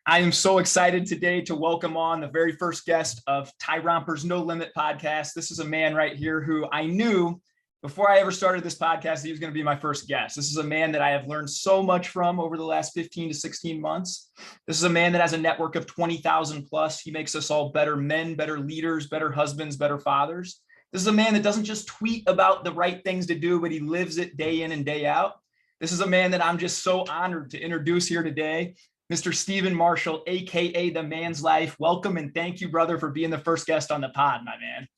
I am so excited today to welcome on the very first guest of Tyromper's No Limit podcast. This is a man right here who I knew before I ever started this podcast, he was going to be my first guest. This is a man that I have learned so much from over the last 15 to 16 months. This is a man that has a network of 20,000 plus. He makes us all better men, better leaders, better husbands, better fathers. This is a man that doesn't just tweet about the right things to do, but he lives it day in and day out. This is a man that I'm just so honored to introduce here today. Mr. Stephen Marshall, AKA The Man's Life. Welcome and thank you, brother, for being the first guest on the pod, my man.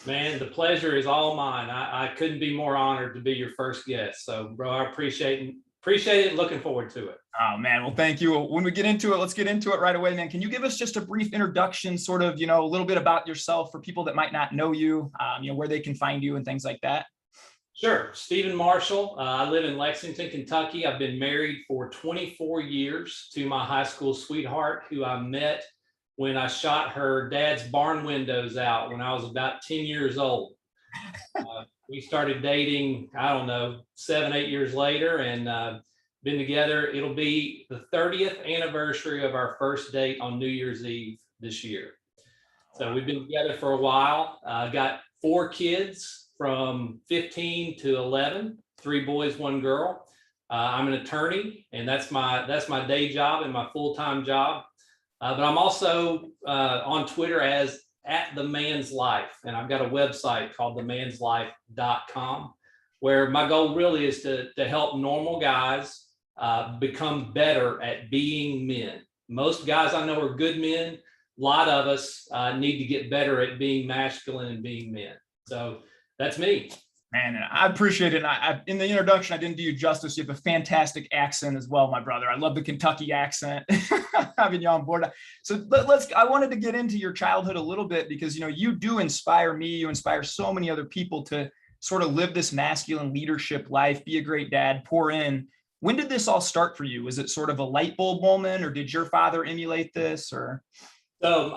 Man, the pleasure is all mine. I couldn't be more honored to be your first guest. So, bro, I appreciate it. Looking forward to it. Oh, man. Well, thank you. When we get into it, let's get into it right away, man. Can you give us just a brief introduction, sort of, a little bit about yourself for people that might not know you, where they can find you and things like that? Sure. Stephen Marshall. I live in Lexington, Kentucky. I've been married for 24 years to my high school sweetheart, who I met when I shot her dad's barn windows out when I was about 10 years old. We started dating, 7, 8 years later, and been together. It'll be the 30th anniversary of our first date on New Year's Eve this year. So we've been together for a while. Got 4 kids from 15 to 11, 3 boys, 1 girl. I'm an attorney, and that's my day job and my full-time job. But I'm also on Twitter as @theman'slife, and I've got a website called themanslife.com, where my goal really is to help normal guys become better at being men. Most guys I know are good men. A lot of us need to get better at being masculine and being men. So that's me. Man, I appreciate it. And in the introduction, I didn't do you justice. You have a fantastic accent as well, my brother. I love the Kentucky accent. Having you on board. So I wanted to get into your childhood a little bit because, you do inspire me. You inspire so many other people to sort of live this masculine leadership life, be a great dad, pour in. When did this all start for you? Was it sort of a light bulb moment, or did your father emulate this, or? So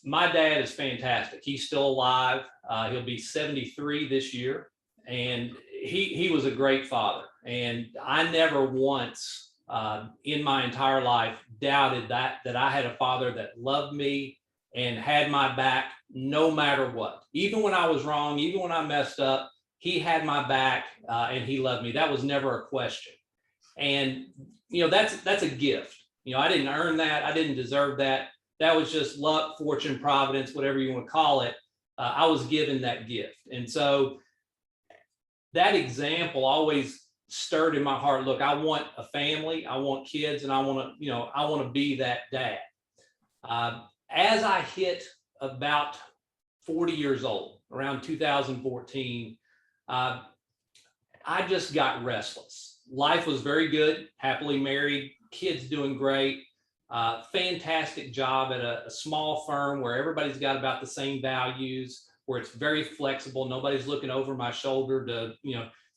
my dad is fantastic. He's still alive. He'll be 73 this year. And he was a great father. And I never once in my entire life doubted that I had a father that loved me and had my back no matter what. Even when I was wrong, even when I messed up, he had my back and he loved me. That was never a question. And, that's a gift. I didn't earn that. I didn't deserve that. That was just luck, fortune, providence, whatever you want to call it. I was given that gift. And so that example always stirred in my heart. Look, I want a family, I want kids, and I want to be that dad. As I hit about 40 years old, around 2014, I just got restless. Life was very good, happily married, kids doing great. Fantastic job at a small firm where everybody's got about the same values, where it's very flexible. Nobody's looking over my shoulder to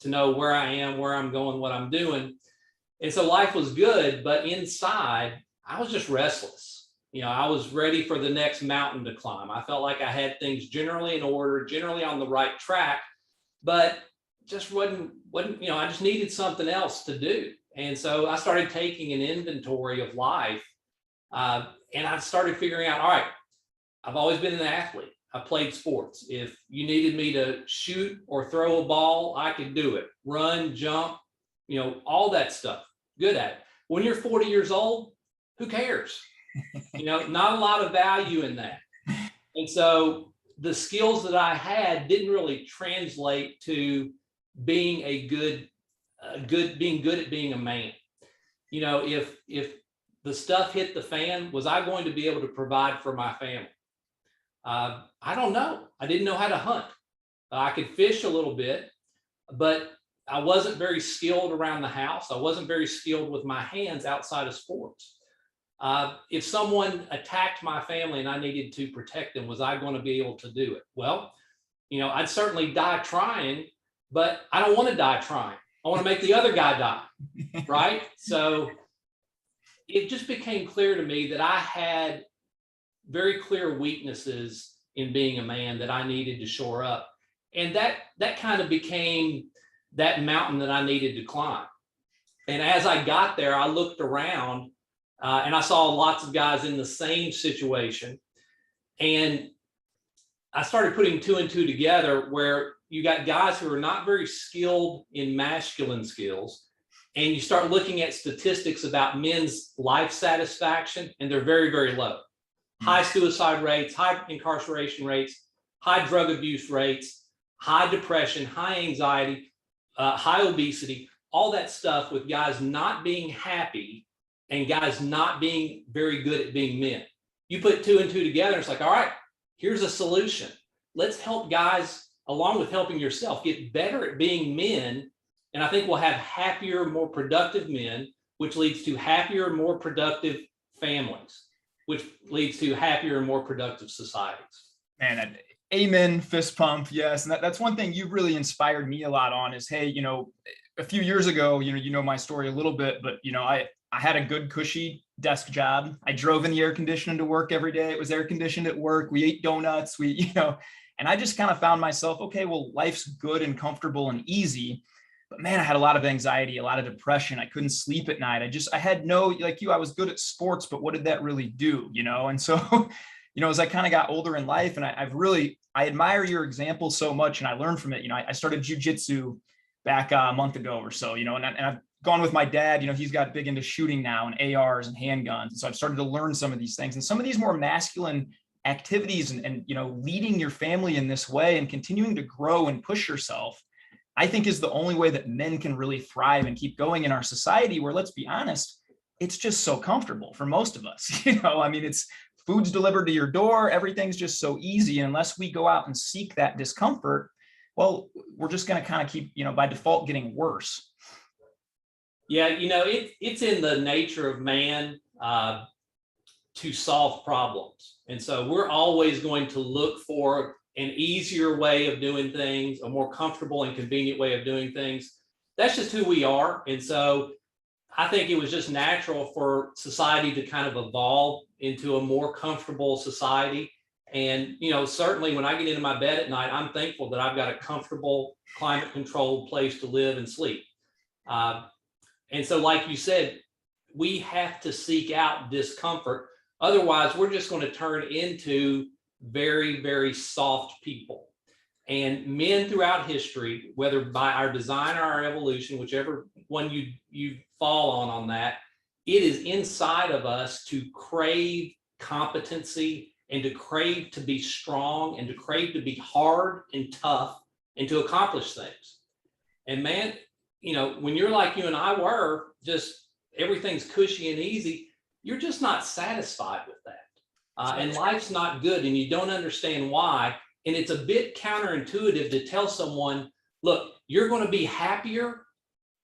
know where I am, where I'm going, what I'm doing. And so life was good, but inside I was just restless. I was ready for the next mountain to climb. I felt like I had things generally in order, generally on the right track, but just wasn't, I just needed something else to do. And so I started taking an inventory of life. And I started figuring out, all right, I've always been an athlete. I played sports. If you needed me to shoot or throw a ball, I could do it. Run, jump, all that stuff. Good at it. When you're 40 years old, who cares? Not a lot of value in that. And so the skills that I had didn't really translate to being good at being a man. If the stuff hit the fan, was I going to be able to provide for my family? I don't know. I didn't know how to hunt. I could fish a little bit, but I wasn't very skilled around the house. I wasn't very skilled with my hands outside of sports. If someone attacked my family and I needed to protect them, was I going to be able to do it? Well, I'd certainly die trying, but I don't want to die trying. I want to make the other guy die, right? So it just became clear to me that I had very clear weaknesses in being a man that I needed to shore up. And that kind of became that mountain that I needed to climb. And as I got there, I looked around And I saw lots of guys in the same situation. And I started putting two and two together where you got guys who are not very skilled in masculine skills. And you start looking at statistics about men's life satisfaction, and they're very, very low. High suicide rates, high incarceration rates, high drug abuse rates, high depression, high anxiety, high obesity, all that stuff with guys not being happy and guys not being very good at being men. You put two and two together, it's like, all right, here's a solution. Let's help guys, along with helping yourself, get better at being men. And I think we'll have happier, more productive men, which leads to happier, more productive families, which leads to happier and more productive societies. Man, amen, fist pump. Yes. And that's one thing you really inspired me a lot on is, hey, a few years ago, you know my story a little bit, but, I had a good cushy desk job. I drove in the air conditioning to work every day. It was air conditioned at work. We ate donuts. And I just kind of found myself, okay, well, life's good and comfortable and easy. But man, I had a lot of anxiety, a lot of depression. I couldn't sleep at night. I had I was good at sports, but what did that really do? And so, as I kind of got older in life, and I admire your example so much, and I learned from it. I started jujitsu back a month ago or so, and I've gone with my dad. He's got big into shooting now and ARs and handguns. And so I've started to learn some of these things and some of these more masculine activities and leading your family in this way and continuing to grow and push yourself, I think is the only way that men can really thrive and keep going in our society where, let's be honest, it's just so comfortable for most of us. It's food's delivered to your door. Everything's just so easy. And unless we go out and seek that discomfort, well, we're just going to kind of keep, by default getting worse. Yeah. It's in the nature of man to solve problems. And so we're always going to look for an easier way of doing things, a more comfortable and convenient way of doing things. That's just who we are. And so I think it was just natural for society to kind of evolve into a more comfortable society. And, certainly when I get into my bed at night, I'm thankful that I've got a comfortable, climate controlled place to live and sleep. And so, like you said, we have to seek out discomfort. Otherwise, we're just going to turn into very, very soft people. And men throughout history, whether by our design or our evolution, whichever one you fall on that, it is inside of us to crave competency and to crave to be strong and to crave to be hard and tough and to accomplish things. And man, when you're like you and I were, just everything's cushy and easy, you're just not satisfied with that. And life's not good and you don't understand why. And it's a bit counterintuitive to tell someone, look, you're going to be happier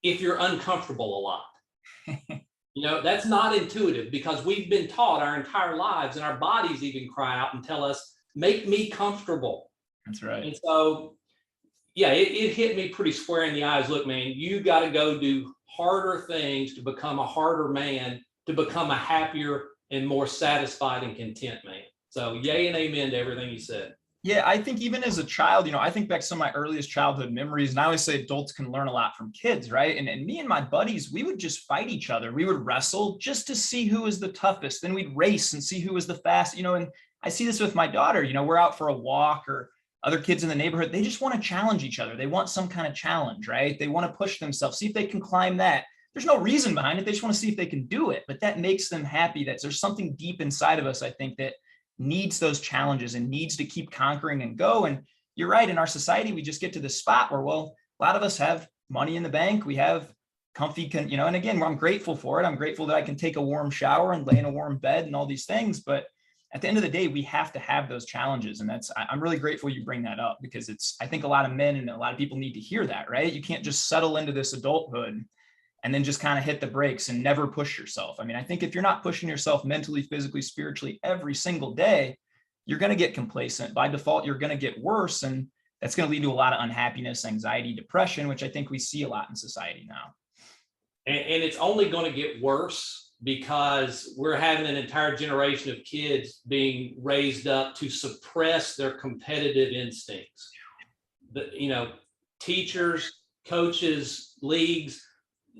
if you're uncomfortable a lot. That's not intuitive because we've been taught our entire lives, and our bodies even cry out and tell us, make me comfortable. That's right. And so, yeah, it hit me pretty square in the eyes. Look, man, you got to go do harder things to become a harder man, to become a happier and more satisfied and content man. So yay and amen to everything you said. Yeah, I think even as a child, I think back to some of my earliest childhood memories, and I always say adults can learn a lot from kids, right? And me and my buddies, we would just fight each other. We would wrestle just to see who was the toughest. Then we'd race and see who was the fastest, and I see this with my daughter, we're out for a walk or other kids in the neighborhood. They just want to challenge each other. They want some kind of challenge, right? They want to push themselves, see if they can climb that. There's no reason behind it. They just want to see if they can do it, but that makes them happy. That there's something deep inside of us, I think, that needs those challenges and needs to keep conquering and go. And you're right. In our society, we just get to the spot where, well, a lot of us have money in the bank. We have comfy, and again, I'm grateful for it. I'm grateful that I can take a warm shower and lay in a warm bed and all these things. But at the end of the day, we have to have those challenges. And I'm really grateful you bring that up because I think a lot of men and a lot of people need to hear that, right? You can't just settle into this adulthood and then just kind of hit the brakes and never push yourself. I think if you're not pushing yourself mentally, physically, spiritually every single day, you're going to get complacent. By default, you're going to get worse. And that's going to lead to a lot of unhappiness, anxiety, depression, which I think we see a lot in society now. And it's only going to get worse because we're having an entire generation of kids being raised up to suppress their competitive instincts. Teachers, coaches, leagues,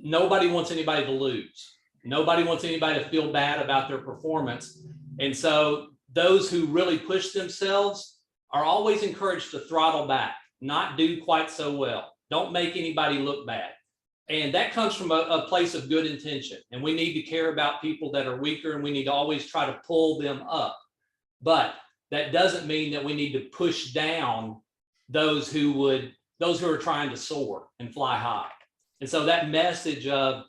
nobody wants anybody to lose. Nobody wants anybody to feel bad about their performance. And so those who really push themselves are always encouraged to throttle back, not do quite so well. Don't make anybody look bad. And that comes from a place of good intention. And we need to care about people that are weaker, and we need to always try to pull them up. But that doesn't mean that we need to push down those who are trying to soar and fly high. And so that message of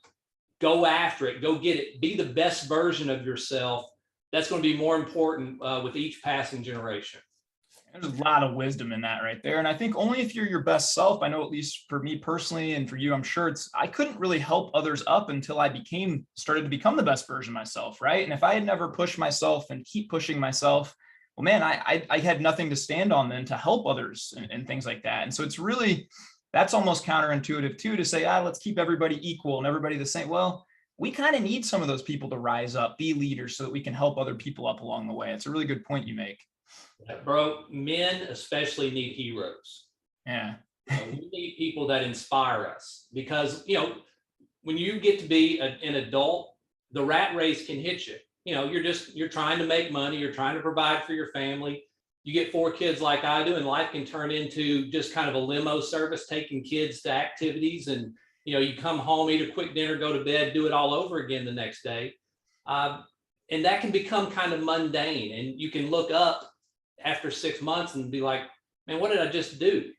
go after it, go get it, be the best version of yourself, that's going to be more important with each passing generation. There's a lot of wisdom in that right there. And I think only if you're your best self, I know at least for me personally, and for you, I'm sure I couldn't really help others up until I started to become the best version of myself. Right. And if I had never pushed myself and keep pushing myself, well, man, I had nothing to stand on then to help others and things like that. And so that's almost counterintuitive too, to say, let's keep everybody equal and everybody the same. Well, we kind of need some of those people to rise up, be leaders, so that we can help other people up along the way. It's a really good point you make. Bro, men especially need heroes. Yeah. We need people that inspire us, because, when you get to be an adult, the rat race can hit you. You're trying to make money, you're trying to provide for your family. You get 4 kids like I do, and life can turn into just kind of a limo service, taking kids to activities. And, you come home, eat a quick dinner, go to bed, do it all over again the next day. And that can become kind of mundane. And you can look up after 6 months and be like, man, what did I just do?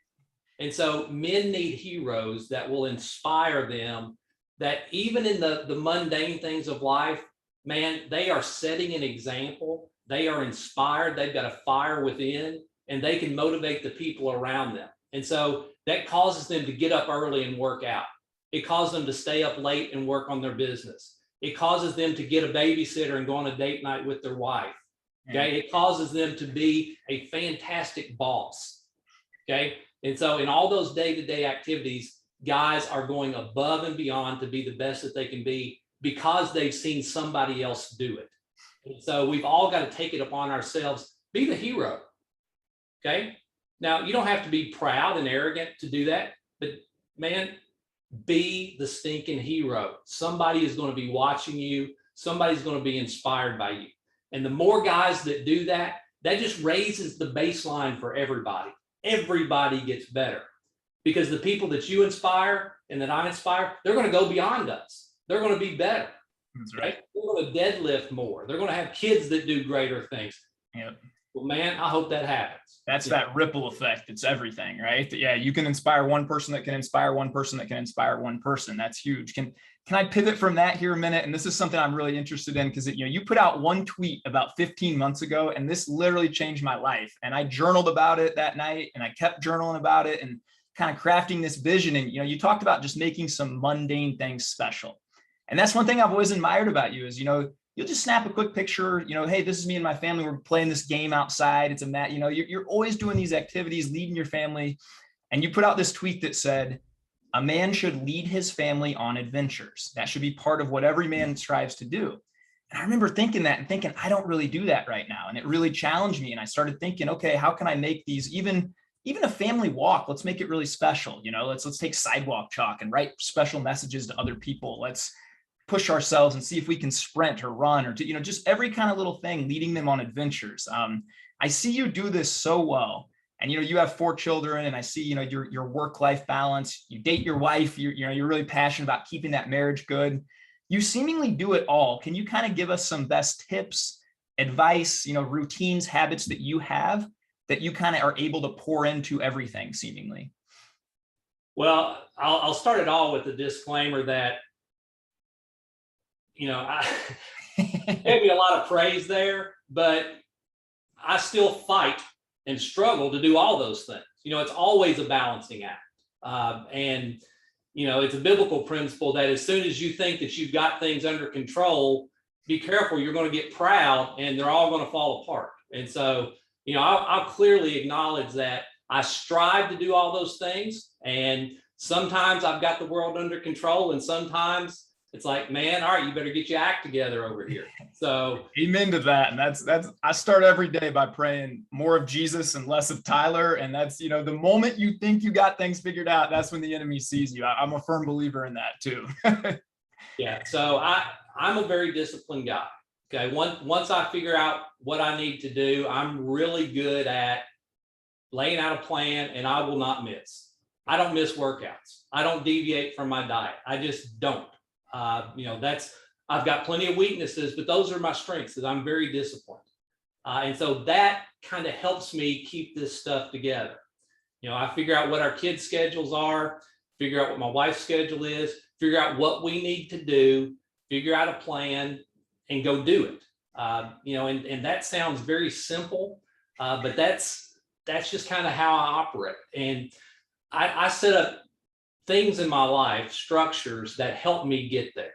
And so men need heroes that will inspire them, that even in the mundane things of life, man, they are setting an example. They are inspired. They've got a fire within, and they can motivate the people around them. And so that causes them to get up early and work out. It causes them to stay up late and work on their business. It causes them to get a babysitter and go on a date night with their wife. Okay. It causes them to be a fantastic boss. Okay. And so in all those day-to-day activities, guys are going above and beyond to be the best that they can be, because they've seen somebody else do it. And so we've all got to take it upon ourselves, be the hero. Okay. Now, you don't have to be proud and arrogant to do that, but man, be the stinking hero. Somebody is going to be watching you. Somebody's going to be inspired by you. And the more guys that do that, that just raises the baseline for everybody. Everybody gets better, because the people that you inspire and that I inspire, they're going to go beyond us. They're going to be better. That's right. They're going to deadlift more. They're going to have kids that do greater things. Yep. Well, man, I hope that happens. That's that ripple effect. It's everything, right? Yeah, you can inspire one person that can inspire one person that can inspire one person. That's huge. Can I pivot from that here a minute? And this is something I'm really interested in, because you put out one tweet about 15 months ago, and this literally changed my life. And I journaled about it that night, and I kept journaling about it and kind of crafting this vision. And you talked about just making some mundane things special. And that's one thing I've always admired about you is, you'll just snap a quick picture, hey, this is me and my family. We're playing this game outside. It's a mat, you're always doing these activities, leading your family. And you put out this tweet that said, a man should lead his family on adventures. That should be part of what every man strives to do. And I remember thinking that and thinking, I don't really do that right now. And it really challenged me. And I started thinking, okay, how can I make these, even a family walk, let's make it really special. Let's take sidewalk chalk and write special messages to other people. Let's push ourselves and see if we can sprint or run or just every kind of little thing, leading them on adventures. I see you do this so well. And, you have 4 children, and I see, your work-life balance, you date your wife, you're really passionate about keeping that marriage good. You seemingly do it all. Can you kind of give us some best tips, advice, routines, habits that you have that you kind of are able to pour into everything seemingly? Well, I'll start it all with the disclaimer that, I gave me a lot of praise there, but I still fight and struggle to do all those things. It's always a balancing act. And it's a biblical principle that as soon as you think that you've got things under control, be careful, you're going to get proud and they're all going to fall apart. And so, I'll clearly acknowledge that I strive to do all those things. And sometimes I've got the world under control, and sometimes it's like, man, all right, you better get your act together over here. So amen to that. And that's I start every day by praying more of Jesus and less of Tyler. And that's, the moment you think you got things figured out, that's when the enemy sees you. I'm a firm believer in that too. Yeah. So I'm a very disciplined guy. Okay. Once I figure out what I need to do, I'm really good at laying out a plan, and I will not miss. I don't miss workouts. I don't deviate from my diet. I just don't. I've got plenty of weaknesses, but those are my strengths, that I'm very disciplined. And so that kind of helps me keep this stuff together. I figure out what our kids' schedules are, figure out what my wife's schedule is, figure out what we need to do, figure out a plan, and go do it. And that sounds very simple, but that's just kind of how I operate. And I set up things in my life, structures that help me get there.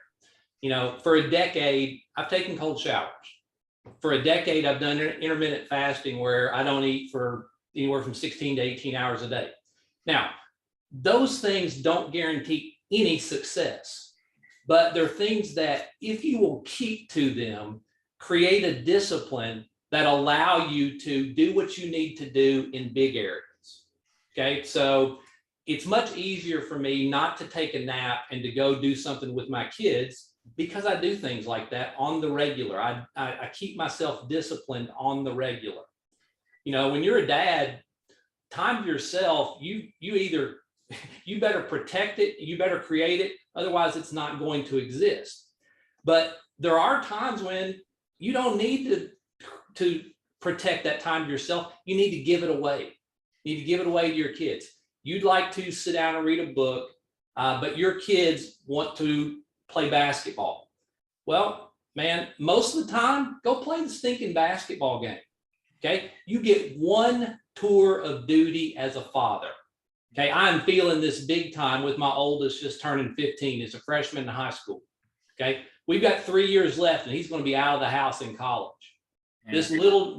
For a decade, I've taken cold showers. For a decade, I've done intermittent fasting where I don't eat for anywhere from 16 to 18 hours a day. Now, those things don't guarantee any success, but they're things that, if you will keep to them, create a discipline that allow you to do what you need to do in big areas. Okay, so it's much easier for me not to take a nap and to go do something with my kids, because I do things like that on the regular. I keep myself disciplined on the regular. When you're a dad, time to yourself, you better protect it, you better create it, otherwise it's not going to exist. But there are times when you don't need to protect that time to yourself. You need to give it away. You need to give it away to your kids. You'd like to sit down and read a book, but your kids want to play basketball. Well, man, most of the time, go play the stinking basketball game. Okay, you get one tour of duty as a father. Okay, I'm feeling this big time with my oldest just turning 15 as a freshman in high school. Okay, we've got 3 years left, and he's going to be out of the house in college. This little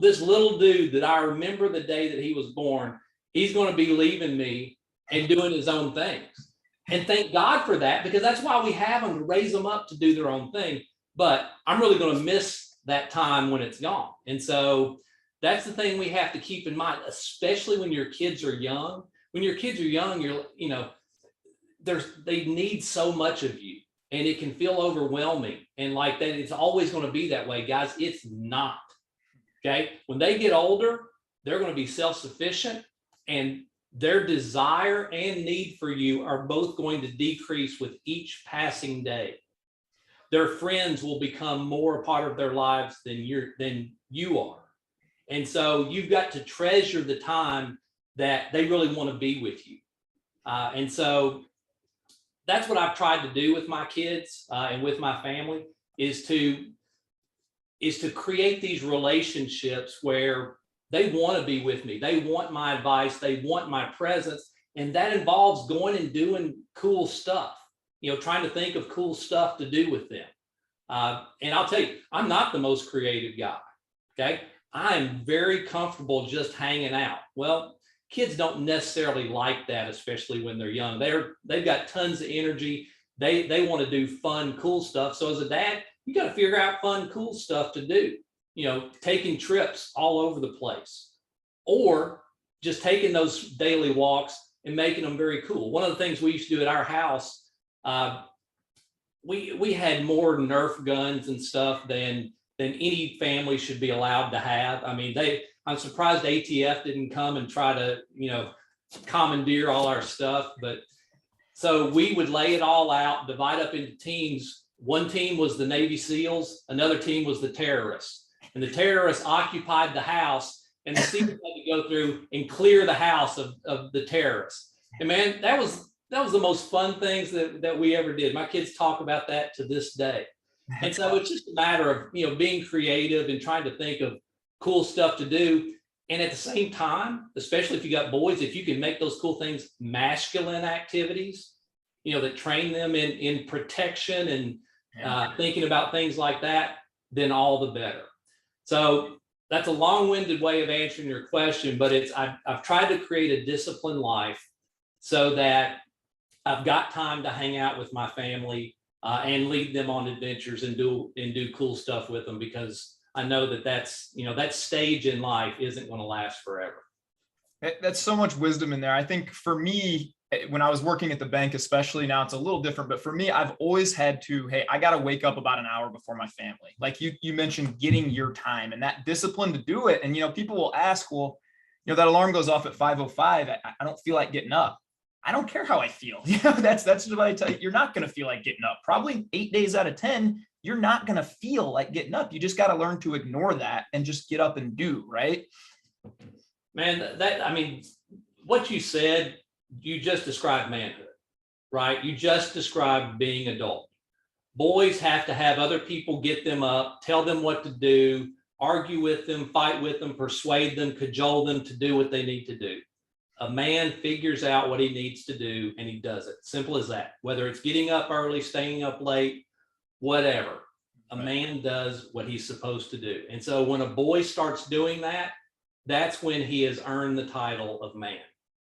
dude that I remember the day that he was born, he's going to be leaving me and doing his own things. And thank God for that, because that's why we have them, to raise them up to do their own thing. But I'm really going to miss that time when it's gone. And so that's the thing we have to keep in mind, especially when your kids are young. When your kids are young, they need so much of you, and it can feel overwhelming. And like that, it's always going to be that way, guys. It's not. Okay. When they get older, they're going to be self-sufficient, and their desire and need for you are both going to decrease with each passing day. Their friends will become more a part of their lives than you are. And so you've got to treasure the time that they really want to be with you. And so that's what I've tried to do with my kids and with my family, is to create these relationships where they want to be with me. They want my advice. They want my presence. And that involves going and doing cool stuff, trying to think of cool stuff to do with them. And I'll tell you, I'm not the most creative guy. Okay. I'm very comfortable just hanging out. Well, kids don't necessarily like that, especially when they're young. They've got tons of energy. They want to do fun, cool stuff. So as a dad, you got to figure out fun, cool stuff to do. Taking trips all over the place, or just taking those daily walks and making them very cool. One of the things we used to do at our house, we had more Nerf guns and stuff than any family should be allowed to have. I mean, I'm surprised ATF didn't come and try to, commandeer all our stuff. But so we would lay it all out, divide up into teams. One team was the Navy SEALs, another team was the terrorists. And the terrorists occupied the house, and the SEALs had to go through and clear the house of the terrorists. And man, that was the most fun things that we ever did. My kids talk about that to this day. And so it's just a matter of, being creative and trying to think of cool stuff to do. And at the same time, especially if you got boys, if you can make those cool things masculine activities, that train them in protection and thinking about things like that, then all the better. So that's a long-winded way of answering your question, but I've tried to create a disciplined life so that I've got time to hang out with my family and lead them on adventures and do cool stuff with them, because I know that that stage in life isn't going to last forever. That's so much wisdom in there. I think for me, when I was working at the bank, especially now, it's a little different. But for me, I've always had to, hey, I got to wake up about an hour before my family. Like you mentioned, getting your time and that discipline to do it. And people will ask, well, that alarm goes off at 5:05. I don't feel like getting up. I don't care how I feel. That's just what I tell you. You're not going to feel like getting up. Probably 8 days out of 10, you're not going to feel like getting up. You just got to learn to ignore that and just get up and do, right? Man, what you said, you just described manhood, right? You just described being adult. Boys have to have other people get them up, tell them what to do, argue with them, fight with them, persuade them, cajole them to do what they need to do. A man figures out what he needs to do and he does it. Simple as that. Whether it's getting up early, staying up late, whatever. A man does what he's supposed to do. And so when a boy starts doing that, that's when he has earned the title of man.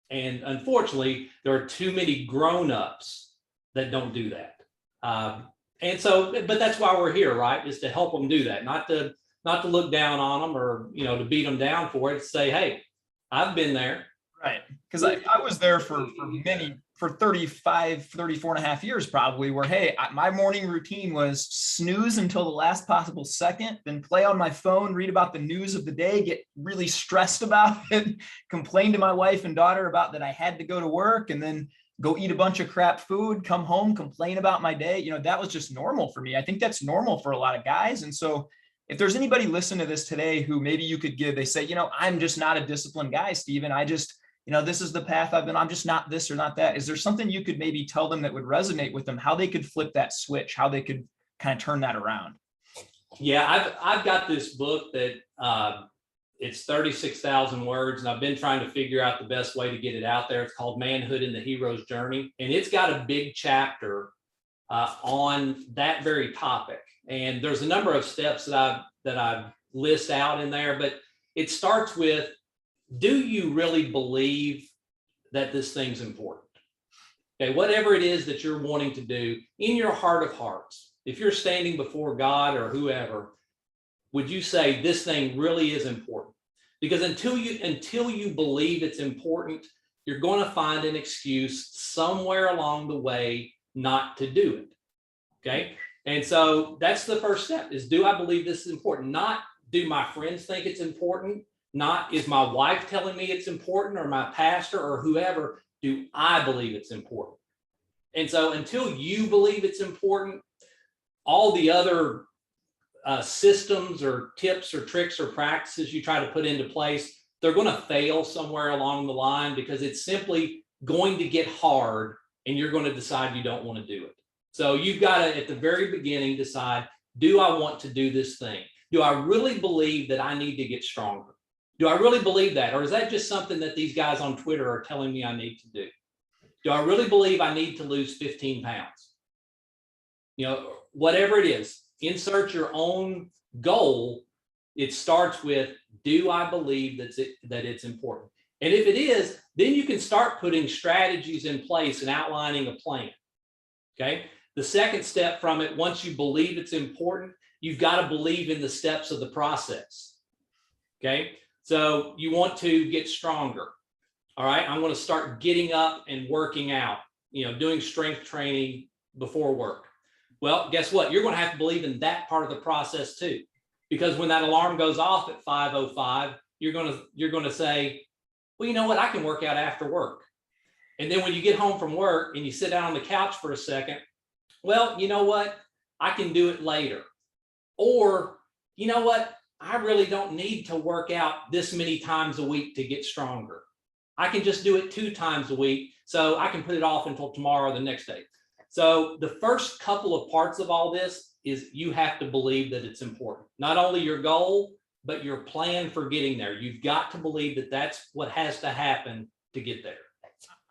And unfortunately, there are too many grown-ups that don't do that. But that's why we're here, right? Is to help them do that, not to look down on them or, to beat them down for it, to say, hey, I've been there. Right. Because I was there for 34 and a half years probably, where, hey, my morning routine was snooze until the last possible second, then play on my phone, read about the news of the day, get really stressed about it, complain to my wife and daughter about that I had to go to work, and then go eat a bunch of crap food, come home, complain about my day. That was just normal for me. I think that's normal for a lot of guys. And so if there's anybody listening to this today who maybe you could give, they say, I'm just not a disciplined guy, Steven. This is the path I've been, I'm just not this or not that. Is there something you could maybe tell them that would resonate with them, how they could flip that switch, how they could kind of turn that around? Yeah, I've got this book that it's 36,000 words, and I've been trying to figure out the best way to get it out there. It's called Manhood and the Hero's Journey. And it's got a big chapter on that very topic. And there's a number of steps that I list out in there, but it starts with, do you really believe that this thing's important? Okay, whatever it is that you're wanting to do in your heart of hearts, if you're standing before God or whoever, would you say this thing really is important? Because until you believe it's important, you're going to find an excuse somewhere along the way not to do it. Okay. And so that's the first step, is, do I believe this is important? Not, do my friends think it's important? Not, is my wife telling me it's important, or my pastor or whoever? Do I believe it's important? And so until you believe it's important, all the other systems or tips or tricks or practices you try to put into place, they're going to fail somewhere along the line, because it's simply going to get hard and you're going to decide you don't want to do it. So you've got to, at the very beginning, decide, do I want to do this thing? Do I really believe that I need to get stronger? Do I really believe that? Or is that just something that these guys on Twitter are telling me I need to do? Do I really believe I need to lose 15 pounds? Whatever it is, insert your own goal. It starts with, do I believe that it's important? And if it is, then you can start putting strategies in place and outlining a plan. Okay. The second step from it, once you believe it's important, you've got to believe in the steps of the process. Okay. So you want to get stronger. All right. I'm going to start getting up and working out, doing strength training before work. Well, guess what? You're going to have to believe in that part of the process too, because when that alarm goes off at 5:05, you're going to say, well, you know what? I can work out after work. And then when you get home from work and you sit down on the couch for a second, well, you know what? I can do it later. Or, you know what? I really don't need to work out this many times a week to get stronger. I can just do it 2 times a week, so I can put it off until tomorrow or the next day. So the first couple of parts of all this is, you have to believe that it's important. Not only your goal, but your plan for getting there. You've got to believe that that's what has to happen to get there.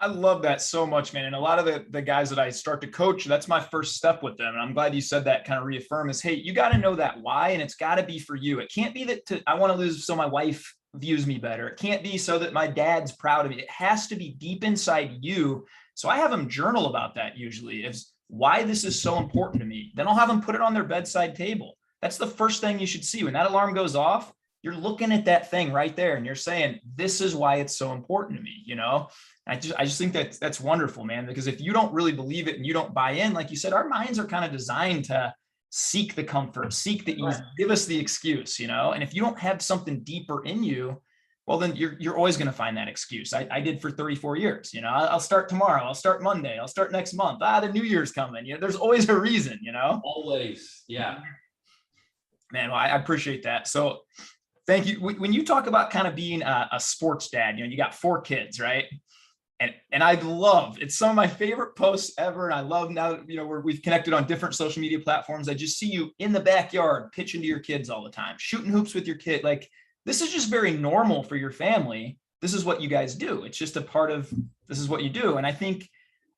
I love that so much, man. And a lot of the guys that I start to coach, that's my first step with them. And I'm glad you said that, kind of reaffirm, is, hey, you got to know that why, and it's got to be for you. It can't be that I want to lose so my wife views me better. It can't be so that my dad's proud of me. It has to be deep inside you. So I have them journal about that usually, is why this is so important to me. Then I'll have them put it on their bedside table. That's the first thing you should see. When that alarm goes off, you're looking at that thing right there and you're saying, this is why it's so important to me, you know? I just think that's wonderful, man, because if you don't really believe it and you don't buy in, like you said, our minds are kind of designed to seek the comfort, seek the ease, give us the excuse, you know? And if you don't have something deeper in you, well, then you're always going to find that excuse. I did for 34 years, you know, I'll start tomorrow. I'll start Monday. I'll start next month. The New Year's coming. You know, there's always a reason, you know? Always. Yeah. Man, well, I appreciate that. So thank you. When you talk about kind of being a sports dad, you know, you got 4 kids, right? And I love, it's some of my favorite posts ever. And I love now, you know, we've connected on different social media platforms. I just see you in the backyard pitching to your kids all the time, shooting hoops with your kid. Like, this is just very normal for your family. This is what you guys do. It's just a part of, this is what you do. And I think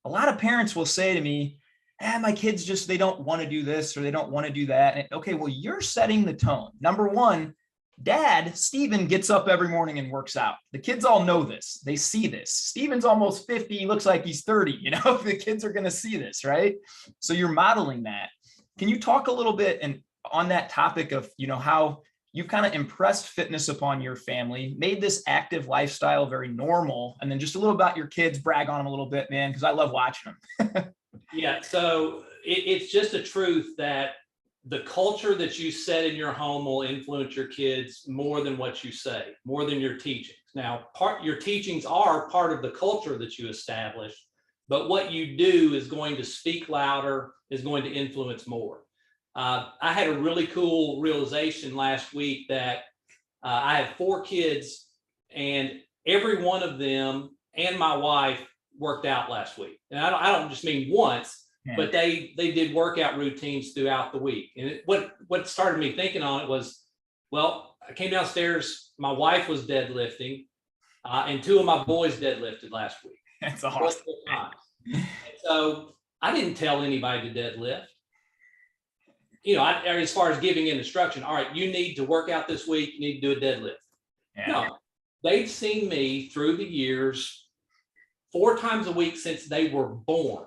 a lot of parents will say to me, my kids just, they don't want to do this or they don't want to do that. And okay, well, you're setting the tone. Number one, Dad, Steven, gets up every morning and works out. The kids all know this. They see this. Steven's almost 50. He looks like he's 30. You know, the kids are going to see this, right? So you're modeling that. Can you talk a little bit and on that topic of, you know, how you've kind of impressed fitness upon your family, made this active lifestyle very normal, and then just a little about your kids, brag on them a little bit, man, because I love watching them. Yeah. So it's just a truth that the culture that you set in your home will influence your kids more than what you say, more than your teachings. Now, your teachings are part of the culture that you establish, but what you do is going to speak louder, is going to influence more. I had a really cool realization last week that I have 4 kids and every one of them and my wife worked out last week. And I don't just mean once, but they did workout routines throughout the week. And what started me thinking on it was, well, I came downstairs, my wife was deadlifting, and 2 of my boys deadlifted last week. That's awesome. And so I didn't tell anybody to deadlift. You know, as far as giving an instruction, all right, you need to work out this week, you need to do a deadlift. Yeah. No, they've seen me through the years 4 times a week since they were born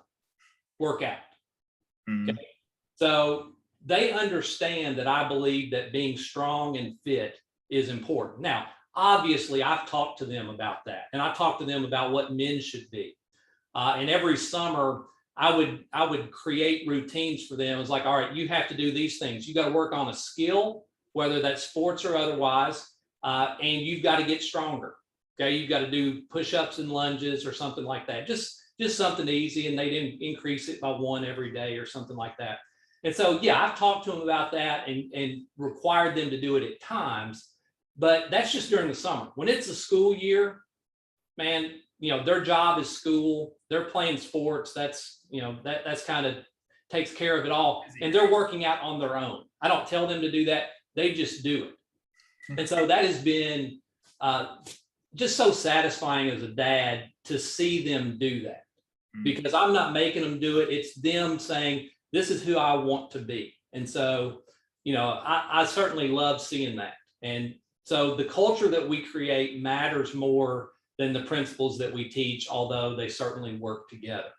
work out. Okay. So they understand that I believe that being strong and fit is important. Now, obviously, I've talked to them about that, and I talked to them about what men should be. And every summer, I would create routines for them. It's like, all right, you have to do these things. You got to work on a skill, whether that's sports or otherwise, and you've got to get stronger. Okay, you've got to do push-ups and lunges or something like that. Just something easy, and they didn't increase it by 1 every day or something like that. And so, yeah, I've talked to them about that and required them to do it at times, but that's just during the summer. When it's a school year, man, you know, their job is school, they're playing sports. That's, you know, that's kind of takes care of it all. And they're working out on their own. I don't tell them to do that. They just do it. And so that has been just so satisfying as a dad to see them do that, because I'm not making them do it. It's them saying, this is who I want to be. And so, you know, I certainly love seeing that. And so the culture that we create matters more than the principles that we teach, although they certainly work together.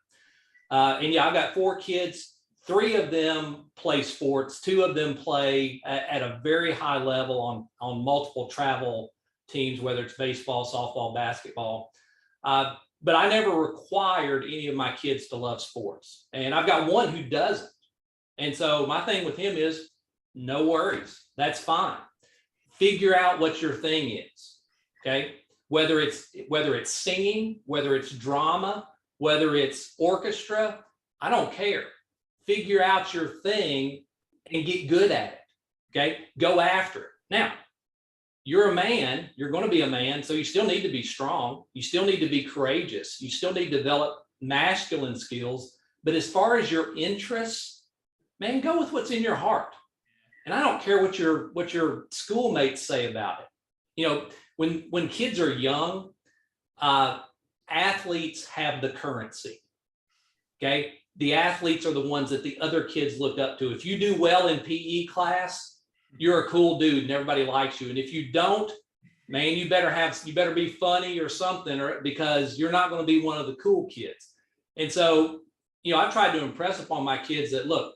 And yeah, I've got 4 kids. 3 of them play sports. 2 of them play at a very high level on multiple travel teams, whether it's baseball, softball, basketball. But I never required any of my kids to love sports. And I've got 1 who doesn't. And so my thing with him is, no worries. That's fine. Figure out what your thing is. Okay. Whether it's singing, whether it's drama, whether it's orchestra, I don't care. Figure out your thing and get good at it. Okay. Go after it. Now, you're a man, you're going to be a man, so you still need to be strong. You still need to be courageous. You still need to develop masculine skills. But as far as your interests, man, go with what's in your heart. And I don't care what your schoolmates say about it. You know, when kids are young, athletes have the currency. Okay. The athletes are the ones that the other kids look up to. If you do well in PE class, you're a cool dude and everybody likes you. And if you don't, man, you better be funny or something, or because you're not going to be one of the cool kids. And so, you know, I tried to impress upon my kids that, look,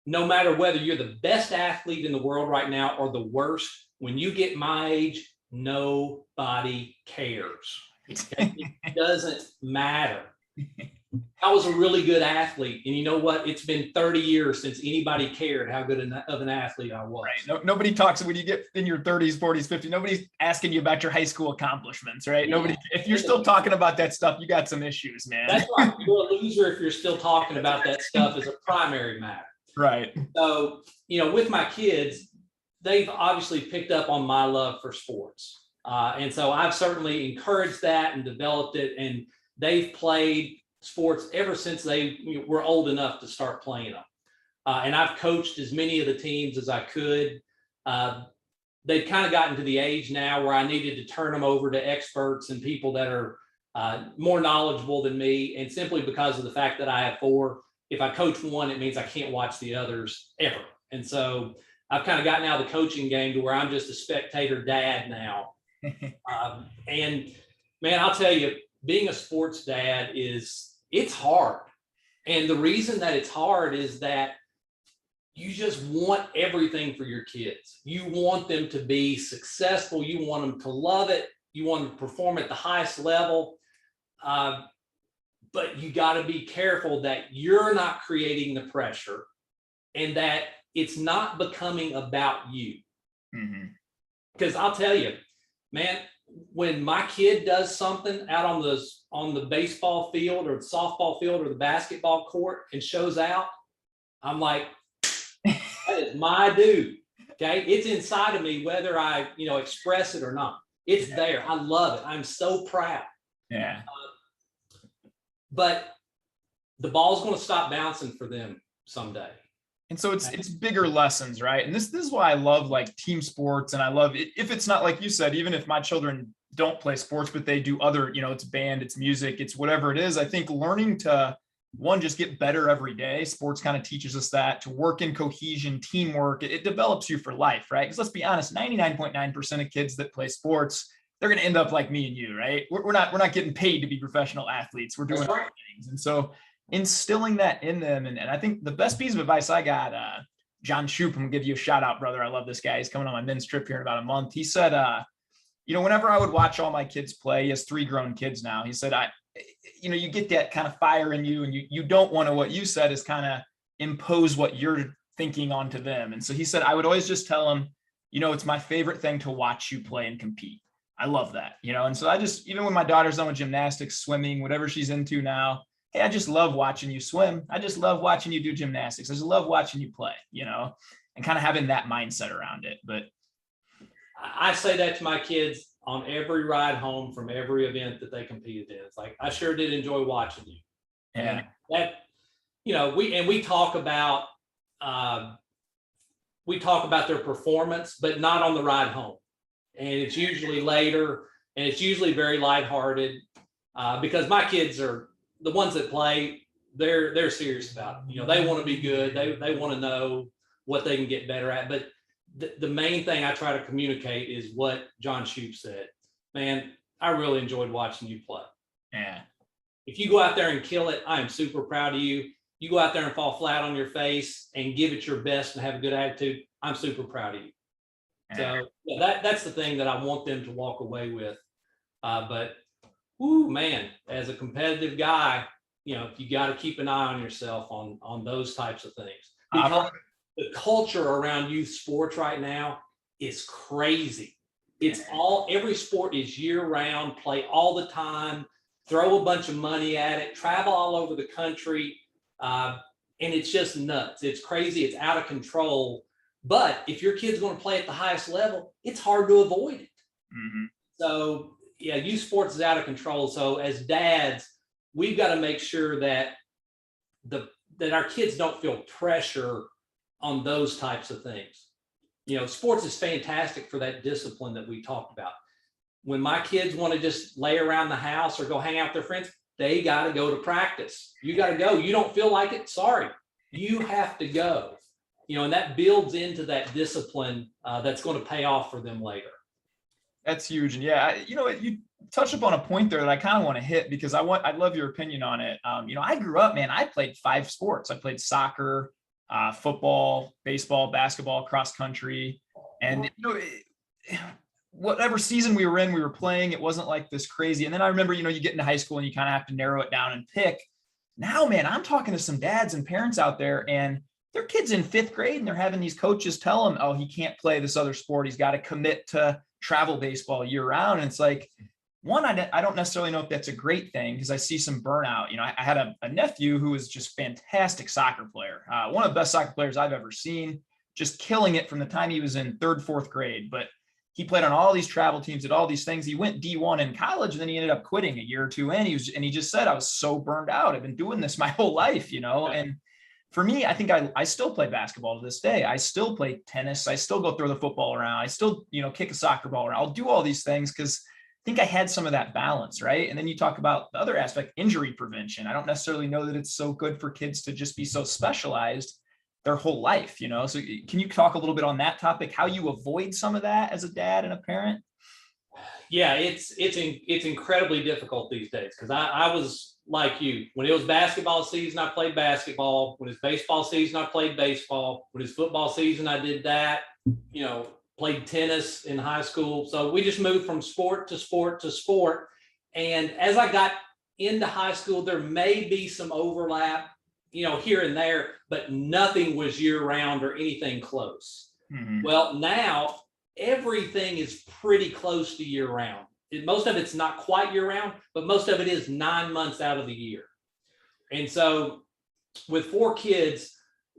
no matter whether you're the best athlete in the world right now or the worst, when you get my age, nobody cares. It doesn't matter. I was a really good athlete. And you know what? It's been 30 years since anybody cared how good of an athlete I was. Right. Nobody talks when you get in your 30s, 40s, 50s. Nobody's asking you about your high school accomplishments, right? Yeah. Nobody. If you're still talking about that stuff, you got some issues, man. That's right. You're a loser if you're still talking about that stuff as a primary matter. Right. So, with my kids, they've obviously picked up on my love for sports. And so I've certainly encouraged that and developed it. And they've played sports ever since they were old enough to start playing them. And I've coached as many of the teams as I could. They've kind of gotten to the age now where I needed to turn them over to experts and people that are more knowledgeable than me. And simply because of the fact that I have 4, if I coach one, it means I can't watch the others ever. And so I've kind of gotten out of the coaching game to where I'm just a spectator dad now. And man, I'll tell you, being a sports dad it's hard. And the reason that it's hard is that you just want everything for your kids. You want them to be successful. You want them to love it. You want them to perform at the highest level. But you got to be careful that you're not creating the pressure and that it's not becoming about you. Because I'll tell you, man, when my kid does something out on the baseball field or the softball field or the basketball court and shows out, I'm like, that is my dude. Okay. It's inside of me, whether I, express it or not. It's there. I love it. I'm so proud. Yeah. But the ball's going to stop bouncing for them someday. And so it's bigger lessons, right? And this is why I love like team sports. And I love it if it's not like you said, even if my children don't play sports, but they do other, it's band, it's music, it's whatever it is. I think learning to just get better every day. Sports kind of teaches us that, to work in cohesion, teamwork, it develops you for life, right? Because let's be honest, 99.9% of kids that play sports, they're going to end up like me and you, right? We're not getting paid to be professional athletes. We're doing other things. And so instilling that in them. And I think the best piece of advice I got, John Shoup, I'm gonna give you a shout out, brother. I love this guy. He's coming on my men's trip here in about a month. He said, whenever I would watch all my kids play, he has 3 grown kids now. He said, you get that kind of fire in you and you don't want to, what you said is kind of impose what you're thinking onto them. And so he said, I would always just tell him, it's my favorite thing to watch you play and compete. I love that, and so I just, even when my daughter's done with gymnastics, swimming, whatever she's into now, hey, I just love watching you swim. I just love watching you do gymnastics. I just love watching you play, and kind of having that mindset around it. But I say that to my kids on every ride home from every event that they competed in. It's like, I sure did enjoy watching you. Yeah. And that, we talk about their performance, but not on the ride home. And it's usually later, and it's usually very lighthearted because my kids are the ones that play. They're serious about it. They want to be good. They want to know what they can get better at. But the main thing I try to communicate is what John Shoup said. Man, I really enjoyed watching you play. Yeah. If you go out there and kill it, I am super proud of you. You go out there and fall flat on your face and give it your best and have a good attitude, I'm super proud of you. So that's the thing that I want them to walk away with. But, man, as a competitive guy, you got to keep an eye on yourself on those types of things. Because the culture around youth sports right now is crazy. It's every sport is year round, play all the time, throw a bunch of money at it, travel all over the country. And it's just nuts. It's crazy. It's out of control. But if your kid's going to play at the highest level, it's hard to avoid it. Mm-hmm. So, youth sports is out of control. So as dads, we've got to make sure that that our kids don't feel pressure on those types of things. Sports is fantastic for that discipline that we talked about. When my kids want to just lay around the house or go hang out with their friends, they got to go to practice. You got to go. You don't feel like it? Sorry. You have to go. And that builds into that discipline that's going to pay off for them later. That's huge. And you touched upon a point there that I kind of want to hit because I'd love your opinion on it. I grew up, man, I played 5 sports. I played soccer, football, baseball, basketball, cross country. And, whatever season we were in, we were playing. It wasn't like this crazy. And then I remember, you get into high school and you kind of have to narrow it down and pick. Now, man, I'm talking to some dads and parents out there, and their kids in 5th grade, and they're having these coaches tell them, oh, he can't play this other sport. He's got to commit to travel baseball year round. And it's like, one, I don't necessarily know if that's a great thing, because I see some burnout. I had a nephew who was just fantastic soccer player. One of the best soccer players I've ever seen, just killing it from the time he was in 3rd, 4th grade. But he played on all these travel teams, did all these things. He went D1 in college, and then he ended up quitting a year or two in. He just said, I was so burned out. I've been doing this my whole life, And for me, I think I still play basketball to this day. I still play tennis. I still go throw the football around. I still, kick a soccer ball around. I'll do all these things because I think I had some of that balance, right? And then you talk about the other aspect, injury prevention. I don't necessarily know that it's so good for kids to just be so specialized their whole life, So can you talk a little bit on that topic, how you avoid some of that as a dad and a parent? Yeah, it's incredibly difficult these days, because I was like you. When it was basketball season, I played basketball. When it's baseball season, I played baseball. When it's football season, I did that. Played tennis in high school. So we just moved from sport to sport to sport. And as I got into high school, there may be some overlap, here and there, but nothing was year round or anything close. Mm-hmm. Well, now everything is pretty close to year round. Most of it's not quite year round, but most of it is 9 months out of the year. And so with 4 kids,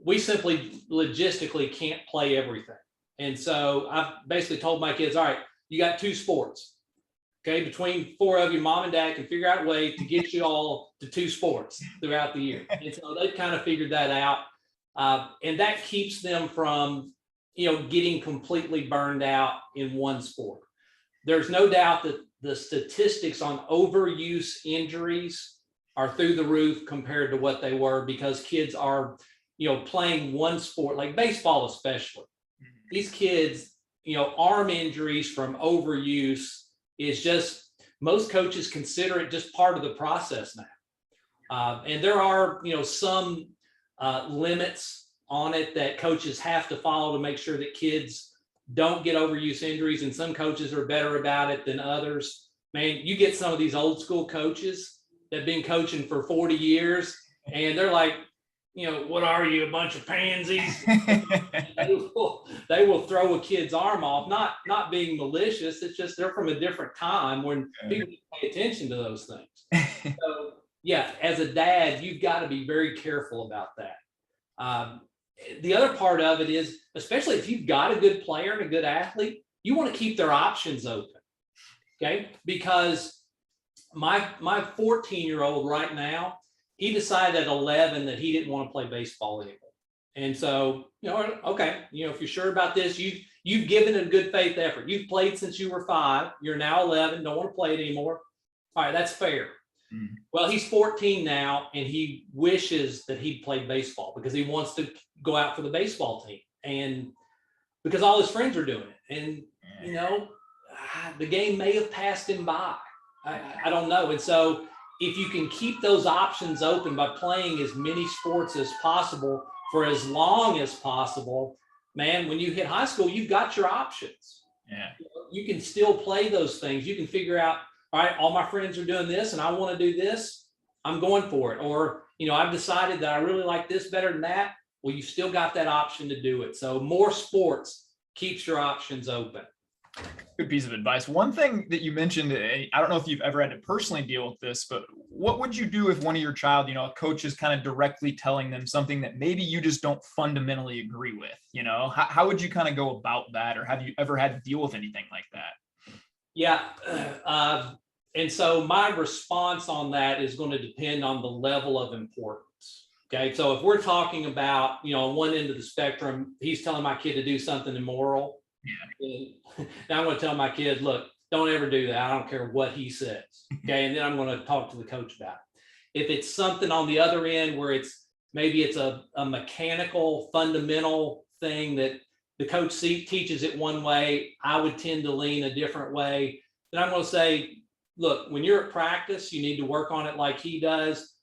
we simply logistically can't play everything. And so I've basically told my kids, all right, you got 2 sports. Okay, between 4 of you, mom and dad can figure out a way to get you all to 2 sports throughout the year. And so they've kind of figured that out. And that keeps them from, getting completely burned out in one sport. There's no doubt that the statistics on overuse injuries are through the roof compared to what they were, because kids are, playing one sport, like baseball especially. These kids, arm injuries from overuse is just, most coaches consider it just part of the process now. And there are, some limits on it that coaches have to follow to make sure that kids don't get overuse injuries. And some coaches are better about it than others. Man, you get some of these old school coaches that have been coaching for 40 years, and they're like, what are you, a bunch of pansies? they will throw a kid's arm off, not being malicious. It's just they're from a different time when people pay attention to those things. So yeah, as a dad, you've got to be very careful about that. The other part of it is, especially if you've got a good player and a good athlete, you want to keep their options open. Okay, because my 14-year-old right now, he decided at 11 that he didn't want to play baseball anymore. And so, okay, if you're sure about this, you've given it a good faith effort. You've played since you were 5. You're now 11, don't want to play it anymore. All right, that's fair. Mm-hmm. Well, he's 14 now, and he wishes that he'd played baseball because he wants to go out for the baseball team, and because all his friends are doing it. And, the game may have passed him by. I don't know. And so if you can keep those options open by playing as many sports as possible for as long as possible, man, when you hit high school, you've got your options. Yeah. You can still play those things. You can figure out, all right, all my friends are doing this and I want to do this, I'm going for it. Or, I've decided that I really like this better than that. Well, you still got that option to do it. So more sports keeps your options open. Good piece of advice. One thing that you mentioned, I don't know if you've ever had to personally deal with this, but what would you do if one of your child, a coach is kind of directly telling them something that maybe you just don't fundamentally agree with? How would you kind of go about that? Or have you ever had to deal with anything like that? Yeah. And so my response on that is going to depend on the level of importance. Okay. So if we're talking about, on one end of the spectrum, he's telling my kid to do something immoral. Yeah. Now I'm going to tell my kid, look, don't ever do that. I don't care what he says. Okay. And then I'm going to talk to the coach about it. If it's something on the other end where maybe it's a mechanical, fundamental thing that the coach teaches it one way, I would tend to lean a different way. Then I'm going to say, look, when you're at practice, you need to work on it like he does.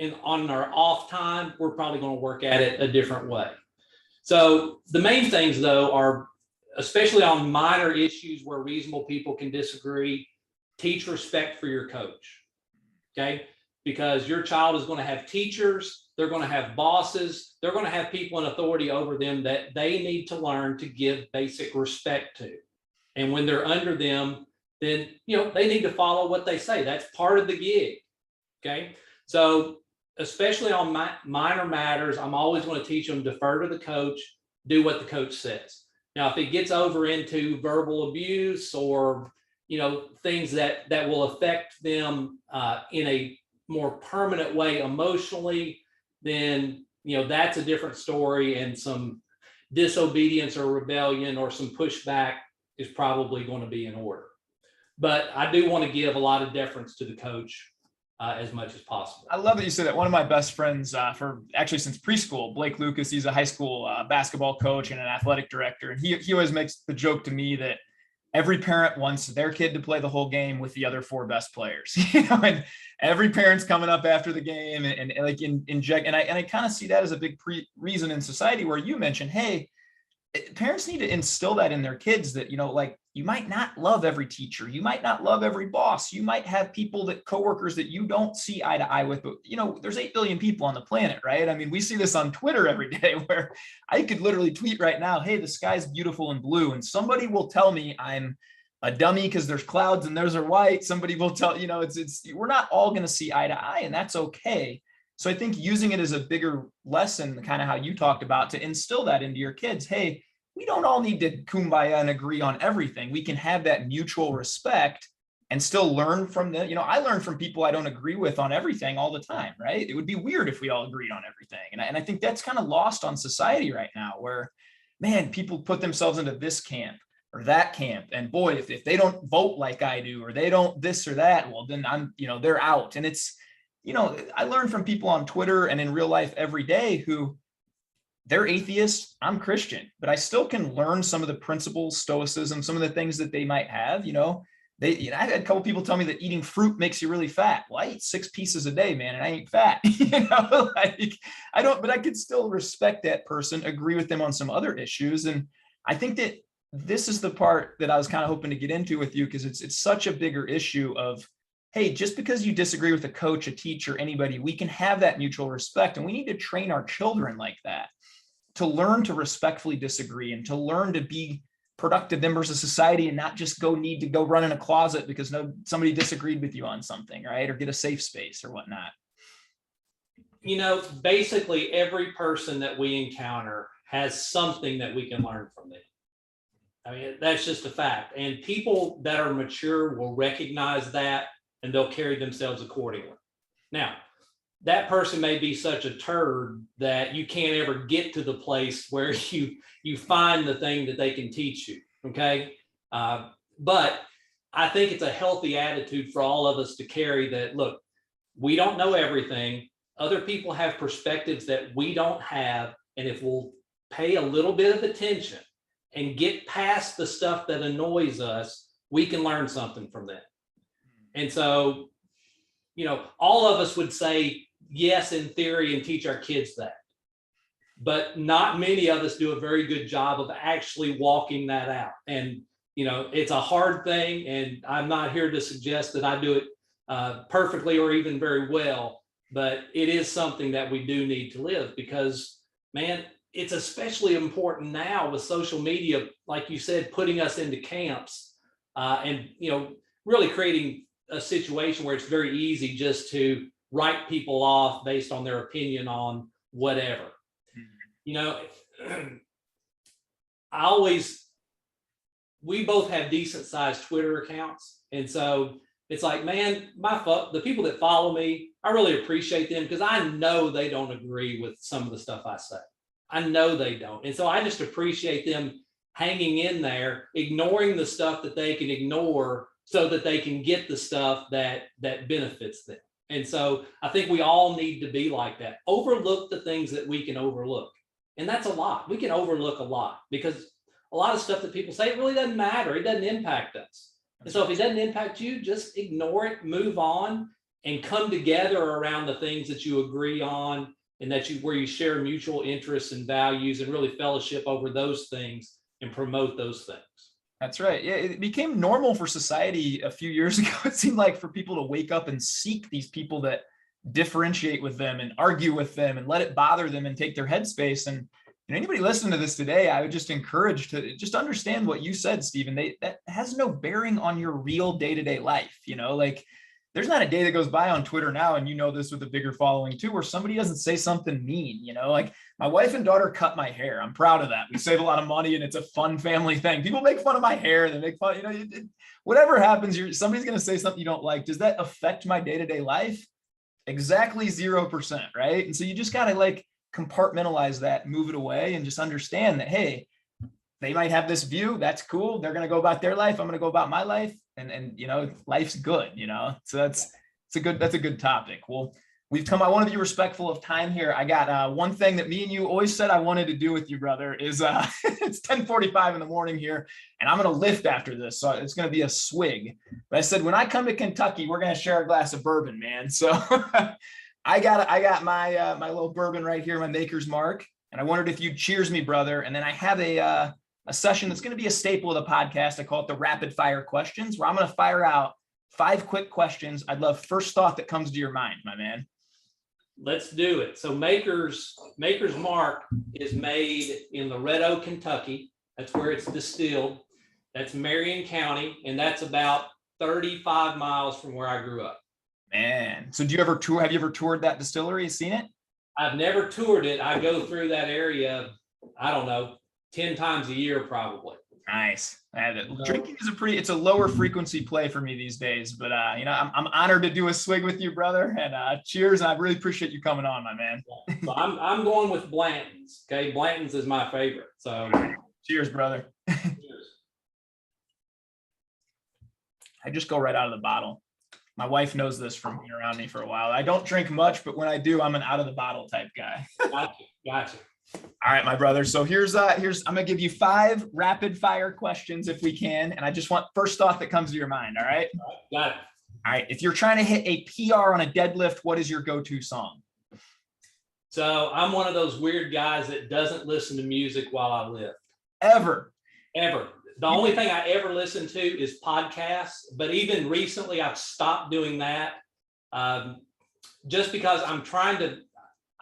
And on our off time, we're probably going to work at it a different way. So the main things, though, are especially on minor issues where reasonable people can disagree, teach respect for your coach. Okay. Because your child is going to have teachers, they're going to have bosses, they're going to have people in authority over them that they need to learn to give basic respect to. And when they're under them, then, they need to follow what they say. That's part of the gig. Okay. So especially on minor matters, I'm always going to teach them defer to the coach, do what the coach says. Now, if it gets over into verbal abuse or, things that will affect them in a more permanent way emotionally, then, that's a different story, and some disobedience or rebellion or some pushback is probably going to be in order. But I do want to give a lot of deference to the coach as much as possible. I love that you said that. One of my best friends for actually since preschool, Blake Lucas, he's a high school basketball coach and an athletic director. And he always makes the joke to me that every parent wants their kid to play the whole game with the other 4 best players, and every parent's coming up after the game and like inject. And I kind of see that as a big reason in society where you mentioned, hey, parents need to instill that in their kids that, like, you might not love every teacher. You might not love every boss. You might have people coworkers that you don't see eye to eye with, but there's 8 billion people on the planet, right? I mean, we see this on Twitter every day where I could literally tweet right now, hey, the sky's beautiful and blue. And somebody will tell me I'm a dummy because there's clouds and those are white. Somebody will tell, we're not all going to see eye to eye, and that's okay. So I think using it as a bigger lesson, kind of how you talked about, to instill that into your kids. Hey, we don't all need to kumbaya and agree on everything. We can have that mutual respect and still learn from them. I learn from people I don't agree with on everything all the time, right? It would be weird if we all agreed on everything. And I think that's kind of lost on society right now where, man, people put themselves into this camp or that camp. And boy, if they don't vote like I do, or they don't this or that, well, then they're out. And it's, I learn from people on Twitter and in real life every day who they're atheists. I'm Christian, but I still can learn some of the principles, stoicism, some of the things that they might have. I've had a couple people tell me that eating fruit makes you really fat. Well, I eat 6 pieces a day, man, and I ain't fat. But I could still respect that person, agree with them on some other issues. And I think that this is the part that I was kind of hoping to get into with you, because it's such a bigger issue of, hey, just because you disagree with a coach, a teacher, anybody, we can have that mutual respect. And we need to train our children like that, to learn to respectfully disagree and to learn to be productive members of society and not just need to go run in a closet because somebody disagreed with you on something, right? Or get a safe space or whatnot. Basically every person that we encounter has something that we can learn from them. I mean, that's just a fact. And people that are mature will recognize that, and they'll carry themselves accordingly. Now, that person may be such a turd that you can't ever get to the place where you find the thing that they can teach you. Okay. But I think it's a healthy attitude for all of us to carry that. Look, we don't know everything. Other people have perspectives that we don't have. And if we'll pay a little bit of attention and get past the stuff that annoys us, we can learn something from them. And so, all of us would say yes in theory and teach our kids that, but not many of us do a very good job of actually walking that out. And it's a hard thing, and I'm not here to suggest that I do it perfectly or even very well, but it is something that we do need to live, because, man, it's especially important now with social media, like you said, putting us into camps and really creating a situation where it's very easy just to write people off based on their opinion on whatever. We both have decent sized Twitter accounts. And so it's like, man, the people that follow me, I really appreciate them, because I know they don't agree with some of the stuff I say. I know they don't. And so I just appreciate them hanging in there, ignoring the stuff that they can ignore so that they can get the stuff that benefits them. And so I think we all need to be like that. Overlook the things that we can overlook. And that's a lot. We can overlook a lot, because a lot of stuff that people say, it really doesn't matter. It doesn't impact us. And so if it doesn't impact you, just ignore it, move on, and come together around the things that you agree on, and where you share mutual interests and values, and really fellowship over those things, and promote those things. That's right. Yeah, it became normal for society a few years ago. It seemed like for people to wake up and seek these people that differentiate with them and argue with them and let it bother them and take their headspace. And anybody listening to this today, I would just encourage to just understand what you said, Stephen. That has no bearing on your real day-to-day life. Like there's not a day that goes by on Twitter now, and this with a bigger following too, where somebody doesn't say something mean. Like my wife and daughter cut my hair. I'm proud of that. We save a lot of money, and it's a fun family thing. People make fun of my hair. They make fun. Whatever happens, somebody's going to say something you don't like. Does that affect my day-to-day life? Exactly 0%, right? And so you just got to like compartmentalize that, move it away, and just understand that, hey, they might have this view. That's cool. They're going to go about their life. I'm going to go about my life. And life's good, so that's a good topic. Well, I want to be respectful of time here. I got one thing that me and you always said I wanted to do with you, brother, is it's 10:45 in the morning here, and I'm going to lift after this. So it's going to be a swig. But I said, when I come to Kentucky, we're going to share a glass of bourbon, man. So I got my little bourbon right here, my Maker's Mark. And I wondered if you'd cheers me, brother. And then I have a session that's going to be a staple of the podcast. I call it the rapid fire questions, where I'm going to fire out 5 quick questions. I'd love first thought that comes to your mind, my man. Let's do it. So Maker's Mark is made in Loretto, Kentucky. That's where it's distilled. That's Marion County, and that's about 35 miles from where I grew up. Man, so have you ever toured that distillery? Seen it? I've never toured it. I go through that area, I don't know, 10 times a year probably. Nice. Drinking is it's a lower frequency play for me these days, but I'm honored to do a swig with you, brother. And cheers. And I really appreciate you coming on, my man. So I'm going with Blanton's. Okay, Blanton's is my favorite. So cheers, brother. Cheers. I just go right out of the bottle. My wife knows this from being around me for a while. I don't drink much, but when I do, I'm an out of the bottle type guy. Gotcha. All right, my brother. So here's I'm gonna give you 5 rapid fire questions if we can, and I just want first thought that comes to your mind. All right. Got it. All right. If you're trying to hit a PR on a deadlift, what is your go-to song? So I'm one of those weird guys that doesn't listen to music while I lift. Ever. The only thing I ever listen to is podcasts, but even recently I've stopped doing that just because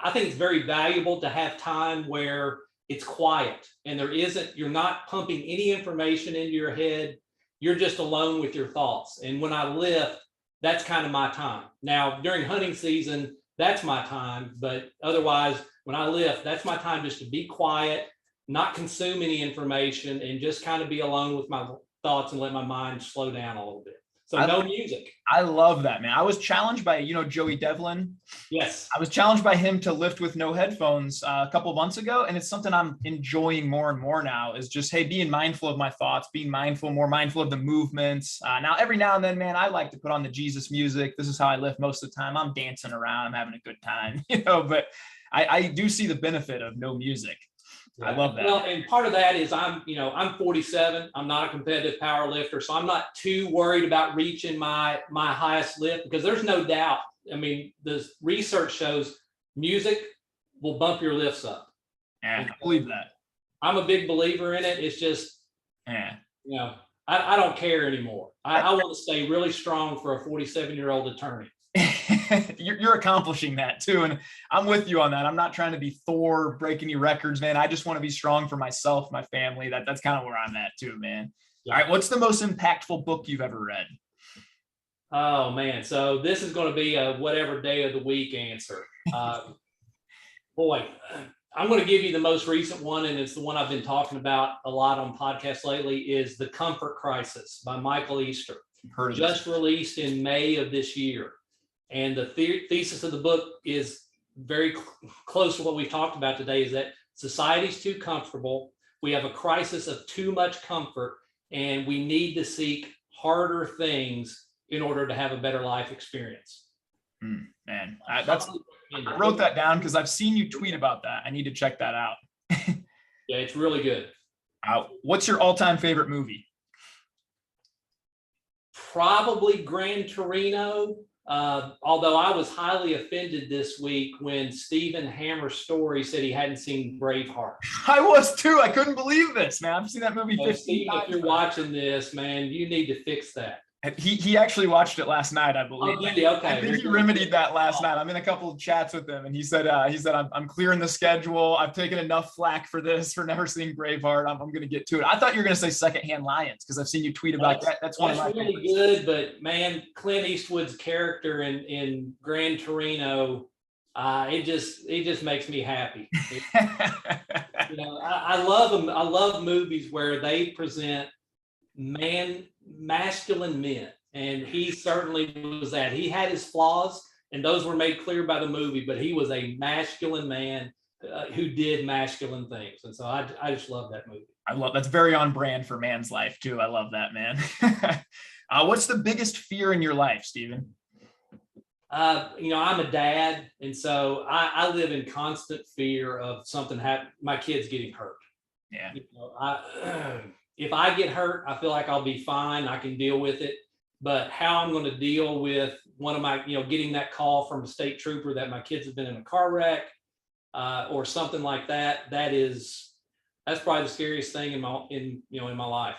I think it's very valuable to have time where it's quiet and you're not pumping any information into your head. You're just alone with your thoughts. And when I lift, that's kind of my time. Now, during hunting season, that's my time. But otherwise, when I lift, that's my time just to be quiet, not consume any information, and just kind of be alone with my thoughts and let my mind slow down a little bit. So no music. I love that, man. I was challenged by, Joey Devlin. Yes. I was challenged by him to lift with no headphones a couple of months ago. And it's something I'm enjoying more and more now is just, hey, being mindful of my thoughts, being more mindful of the movements. Now, every now and then, man, I like to put on the Jesus music. This is how I lift most of the time. I'm dancing around. I'm having a good time, but I do see the benefit of no music. Yeah. I love that. Well, and part of that is I'm 47. I'm not a competitive power lifter, so I'm not too worried about reaching my highest lift, because there's no doubt. I mean, the research shows music will bump your lifts up. Yeah, I believe that. I'm a big believer in it. It's just, I don't care anymore. I want to stay really strong for a 47-year-old attorney. You're accomplishing that too, and I'm with you on that. I'm not trying to be Thor, break any records, man. I just want to be strong for myself, my family. That's kind of where I'm at too, man. Yeah. All right, what's the most impactful book you've ever read? Oh man, so this is going to be a whatever day of the week answer. Boy, I'm going to give you the most recent one, and it's the one I've been talking about a lot on podcasts lately, is The Comfort Crisis by Michael Easter. Just released in May of this year. And the thesis of the book is very close to what we've talked about today, is that society's too comfortable. We have a crisis of too much comfort, and we need to seek harder things in order to have a better life experience. Man, I wrote that down because I've seen you tweet about that. I need to check that out. Yeah, it's really good. What's your all-time favorite movie? Probably Gran Torino. Although I was highly offended this week when Stephen Hammer Story said he hadn't seen Braveheart. I was too. I couldn't believe this, man. I've seen that movie 15 Stephen, times. if you're watching this, man, you need to fix that. He actually watched it last night, I believe. Oh, did he? Okay. I think he remedied that last night. I'm in a couple of chats with him, and he said I'm clearing the schedule. I've taken enough flack for this, for never seeing Braveheart. I'm going to get to it. I thought you were going to say Secondhand Lions because I've seen you tweet about that. That's one of my really favorites. Good, but man, Clint Eastwood's character in Gran Torino, it just makes me happy. I love them. I love movies where they present masculine men, and he certainly was that. He had his flaws, and those were made clear by the movie, but he was a masculine man who did masculine things, and so I just love that movie. That's very on brand for Man's Life too. I love that, man. What's the biggest fear in your life, Stephen? I'm a dad, and so I live in constant fear of something my kids getting hurt. Yeah. If I get hurt, I feel like I'll be fine. I can deal with it. But how I'm going to deal with one of my, getting that call from a state trooper that my kids have been in a car wreck or something like that, that's probably the scariest thing in my life.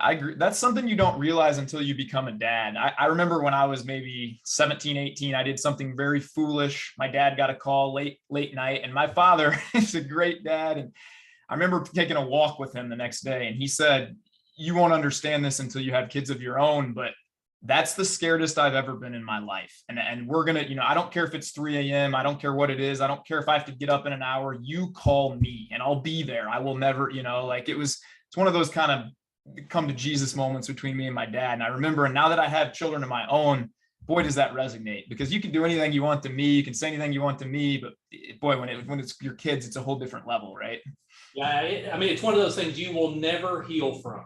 I agree. That's something you don't realize until you become a dad. I remember when I was maybe 17, 18, I did something very foolish. My dad got a call late night, and my father is a great dad. And I remember taking a walk with him the next day, and he said, "You won't understand this until you have kids of your own, but that's the scaredest I've ever been in my life. And we're going to, I don't care if it's 3 a.m. I don't care what it is. I don't care if I have to get up in an hour. You call me and I'll be there. I will never, it's one of those kind of come to Jesus moments between me and my dad. And I remember, and now that I have children of my own, boy, does that resonate, because you can do anything you want to me. You can say anything you want to me, but boy, when it's your kids, it's a whole different level, right? Yeah. It's one of those things you will never heal from.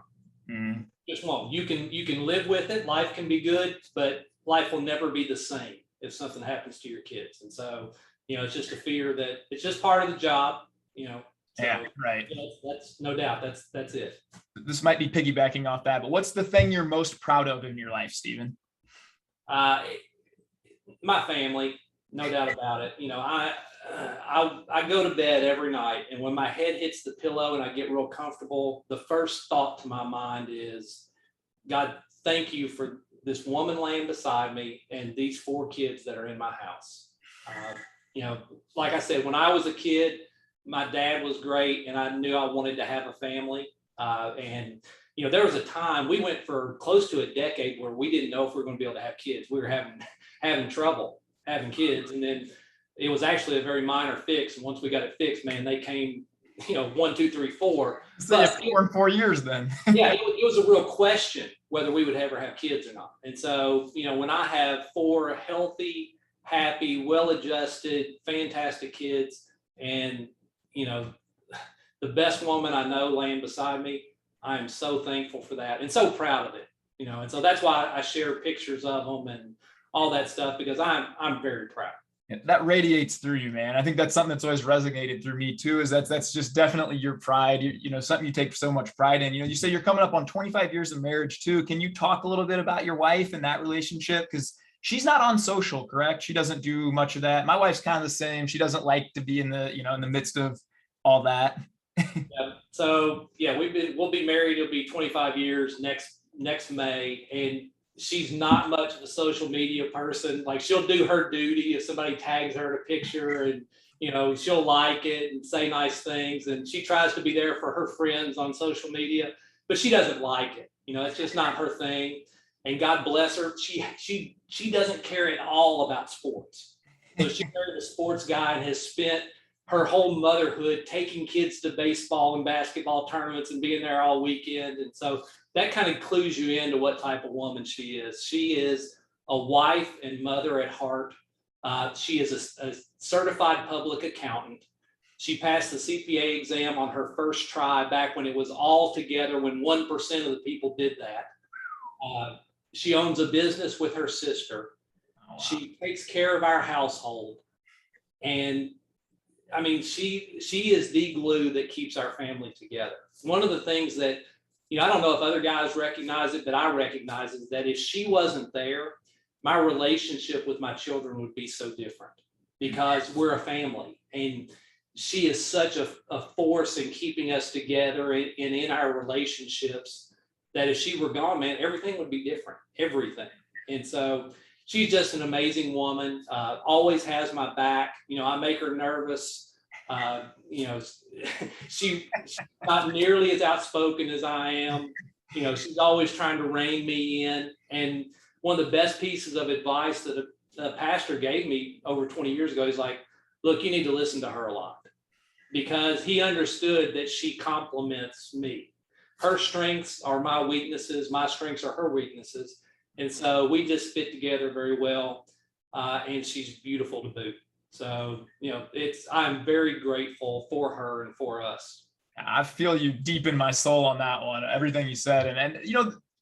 Mm-hmm. Just won't. You can live with it. Life can be good, but life will never be the same if something happens to your kids. And so, it's just a fear that it's just part of the job, So, yeah, right. That's no doubt. That's it. This might be piggybacking off that, but what's the thing you're most proud of in your life, Stephen? My family, no doubt about it. I go to bed every night, and when my head hits the pillow and I get real comfortable, the first thought to my mind is, God, thank you for this woman laying beside me and these 4 kids that are in my house. Like I said, when I was a kid, my dad was great, and I knew I wanted to have a family. And there was a time we went for close to a decade where we didn't know if we were going to be able to have kids. We were having trouble having kids, and then it was actually a very minor fix. And once we got it fixed, man, they came, 1, 2, 3, 4. So 4 in 4 years then. Yeah, it was a real question whether we would ever have kids or not. And so, when I have 4 healthy, happy, well-adjusted, fantastic kids, and, the best woman I know laying beside me, I am so thankful for that and so proud of it, and so that's why I share pictures of them and all that stuff, because I'm very proud. That radiates through you, man. I think that's something that's always resonated through me too, is that's just definitely your pride. Something you take so much pride in. You say you're coming up on 25 years of marriage too. Can you talk a little bit about your wife and that relationship? Because she's not on social, correct? She doesn't do much of that. My wife's kind of the same. She doesn't like to be in the midst of all that. Yeah. So yeah, we'll be married. It'll be 25 years next May, and she's not much of a social media person. Like, she'll do her duty if somebody tags her in a picture, and she'll like it and say nice things, and she tries to be there for her friends on social media, but she doesn't like it. It's just not her thing. And God bless her, she doesn't care at all about sports. So she married a sports guy and has spent her whole motherhood taking kids to baseball and basketball tournaments and being there all weekend. And so that kind of clues you into what type of woman she is. She is a wife and mother at heart. She is a certified public accountant. She passed the CPA exam on her first try back when it was all together, when 1% of the people did that. She owns a business with her sister. Oh, wow. She takes care of our household. And she is the glue that keeps our family together. One of the things that, I don't know if other guys recognize it, but I recognize is that if she wasn't there, my relationship with my children would be so different because we're a family. And she is such a force in keeping us together and in our relationships that if she were gone, man, everything would be different, everything. And so she's just an amazing woman, always has my back. I make her nervous. She's not nearly as outspoken as I am. She's always trying to rein me in. And one of the best pieces of advice that a pastor gave me over 20 years ago is like, look, you need to listen to her a lot, because he understood that she complements me. Her strengths are my weaknesses. My strengths are her weaknesses. And so we just fit together very well. And she's beautiful to boot. So, I'm very grateful for her and for us. I feel you deep in my soul on that one, everything you said. And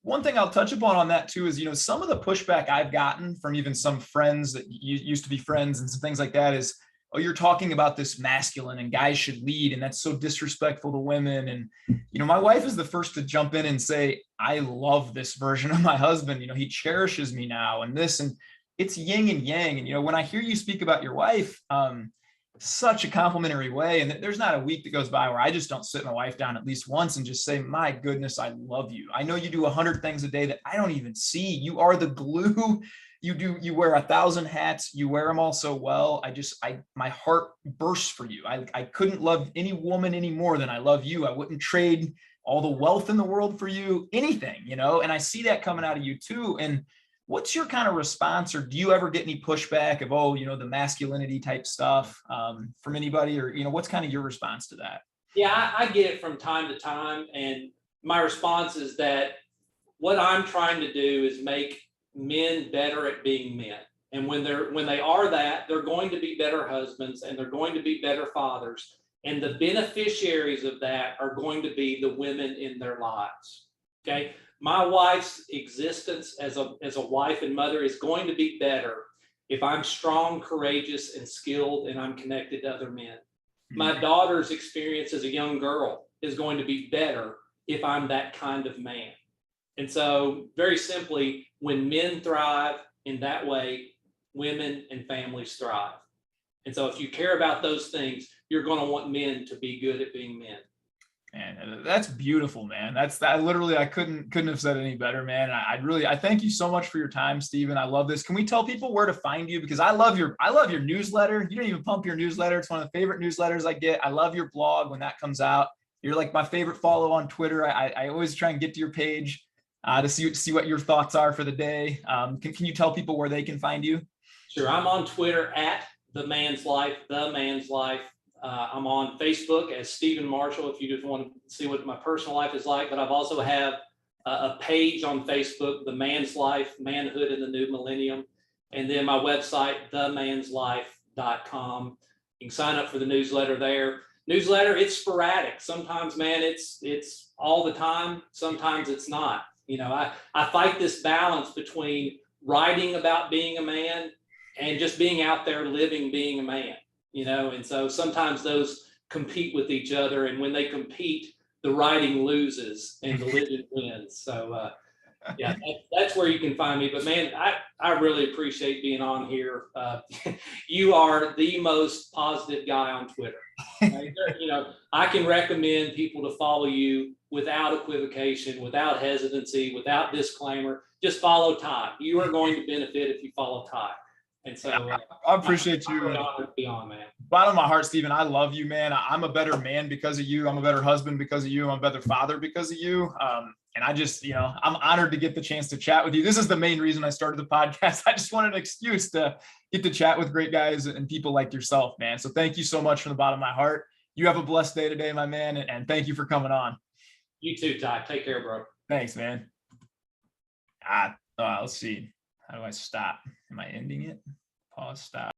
one thing I'll touch upon on that too is, some of the pushback I've gotten from even some friends that used to be friends and some things like that is, oh, you're talking about this masculine and guys should lead, and that's so disrespectful to women. And, my wife is the first to jump in and say, I love this version of my husband. He cherishes me now and this, and it's yin and yang. And, when I hear you speak about your wife, such a complimentary way. And there's not a week that goes by where I just don't sit my wife down at least once and just say, my goodness, I love you. I know you do 100 things a day that I don't even see. You are the glue. You wear 1,000 hats. You wear them all so well. My heart bursts for you. I couldn't love any woman any more than I love you. I wouldn't trade all the wealth in the world for you, anything, and I see that coming out of you too. And what's your kind of response, or do you ever get any pushback of, the masculinity type stuff from anybody, or, what's kind of your response to that? Yeah, I get it from time to time. And my response is that what I'm trying to do is make men better at being men. And when they are that, they're going to be better husbands and they're going to be better fathers. And the beneficiaries of that are going to be the women in their lives. Okay. My wife's existence as a wife and mother is going to be better if I'm strong, courageous, and skilled, and I'm connected to other men. My daughter's experience as a young girl is going to be better if I'm that kind of man. And so, very simply, when men thrive in that way, women and families thrive. And so if you care about those things, you're going to want men to be good at being men. Man, that's beautiful, man. Literally, I couldn't have said any better, man. I thank you so much for your time, Stephen. I love this. Can we tell people where to find you? Because I love your newsletter. You don't even pump your newsletter. It's one of the favorite newsletters I get. I love your blog when that comes out. You're like my favorite follow on Twitter. I always try and get to your page to see what your thoughts are for the day. Can you tell people where they can find you? Sure. I'm on Twitter at The Man's Life. I'm on Facebook as Stephen Marshall if you just want to see what my personal life is like. But I've also have a page on Facebook, The Man's Life, Manhood in the New Millennium. And then my website, themanslife.com. You can sign up for the newsletter there. Newsletter, it's sporadic. Sometimes, man, it's all the time. Sometimes it's not. I fight this balance between writing about being a man and just being out there living being a man. And so sometimes those compete with each other. And when they compete, the writing loses and the living wins. So, that's where you can find me. But, man, I really appreciate being on here. You are the most positive guy on Twitter. Right? I can recommend people to follow you without equivocation, without hesitancy, without disclaimer. Just follow Ty. You are going to benefit if you follow Ty. And so I appreciate you. Man. Bottom of my heart, Stephen, I love you, man. I'm a better man because of you. I'm a better husband because of you. I'm a better father because of you. And I just, I'm honored to get the chance to chat with you. This is the main reason I started the podcast. I just wanted an excuse to get to chat with great guys and people like yourself, man. So thank you so much from the bottom of my heart. You have a blessed day today, my man. And thank you for coming on. You too, Ty. Take care, bro. Thanks, man. Let's see. How do I stop? Am I ending it? Pause, stop.